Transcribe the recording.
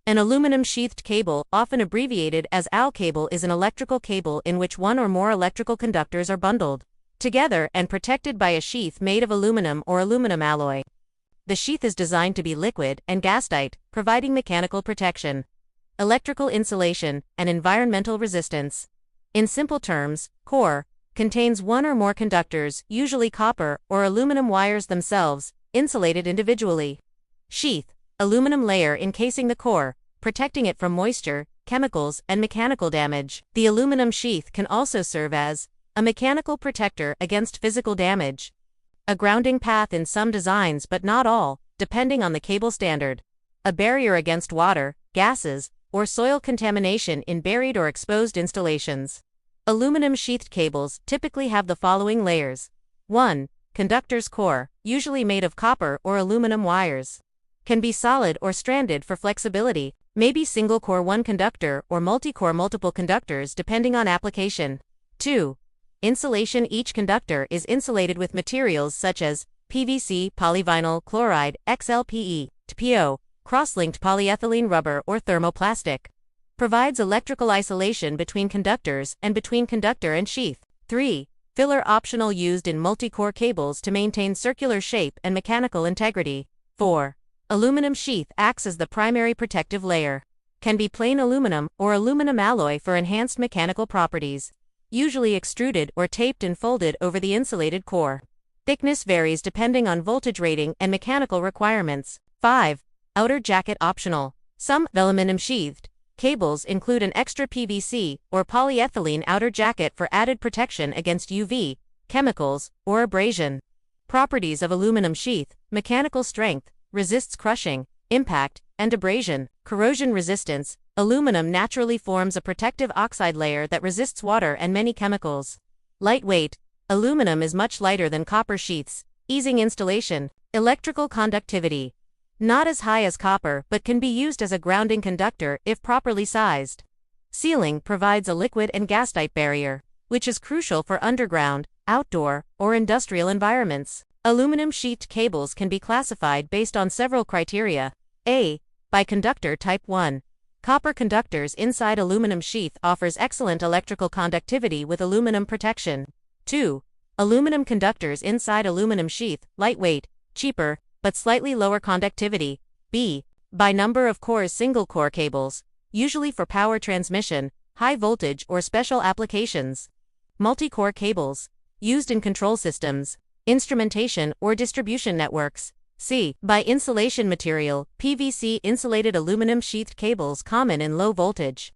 An aluminum-sheathed cable, often abbreviated as AL cable, is an electrical cable in which one or more electrical conductors are bundled together and protected by a sheath made of aluminum or aluminum alloy. The sheath is designed to be liquid and gas-tight, providing mechanical protection, electrical insulation, and environmental resistance. In simple terms, core contains one or more conductors, usually copper or aluminum wires themselves, insulated individually. Sheath, aluminum layer encasing the core, protecting it from moisture, chemicals, and mechanical damage. The aluminum sheath can also serve as a mechanical protector against physical damage, a grounding path in some designs but not all, depending on the cable standard, a barrier against water, gases, or soil contamination in buried or exposed installations. Aluminum-sheathed cables typically have the following layers. 1. Conductor's core, usually made of copper or aluminum wires. Can be solid or stranded for flexibility, may be single-core one conductor or multi-core multiple conductors depending on application. 2. Insulation. Each conductor is insulated with materials such as PVC, polyvinyl chloride, XLPE, TPO, cross-linked polyethylene rubber or thermoplastic. Provides electrical isolation between conductors and between conductor and sheath. 3. Filler. Optional, used in multi-core cables to maintain circular shape and mechanical integrity. 4. Aluminum sheath acts as the primary protective layer. Can be plain aluminum or aluminum alloy for enhanced mechanical properties. Usually extruded or taped and folded over the insulated core. Thickness varies depending on voltage rating and mechanical requirements. 5. Outer jacket. Optional. Some aluminum-sheathed cables include an extra PVC or polyethylene outer jacket for added protection against UV, chemicals, or abrasion. Properties of aluminum sheath: mechanical strength, resists crushing, impact, and abrasion. Corrosion resistance. Aluminum naturally forms a protective oxide layer that resists water and many chemicals. Lightweight. Aluminum is much lighter than copper sheaths, easing installation. Electrical conductivity. Not as high as copper but can be used as a grounding conductor if properly sized. Sealing. Provides a liquid and gas-tight barrier, which is crucial for underground, outdoor, or industrial environments. Aluminum-sheathed cables can be classified based on several criteria. A. By conductor type. 1. Copper conductors inside aluminum sheath offers excellent electrical conductivity with aluminum protection. 2. Aluminum conductors inside aluminum sheath, lightweight, cheaper, but slightly lower conductivity. B. By number of cores. Single-core cables, usually for power transmission, high voltage, or special applications. Multi-core cables, used in control systems, instrumentation, or distribution networks. C. By insulation material. PVC insulated aluminum sheathed cables, common in low voltage,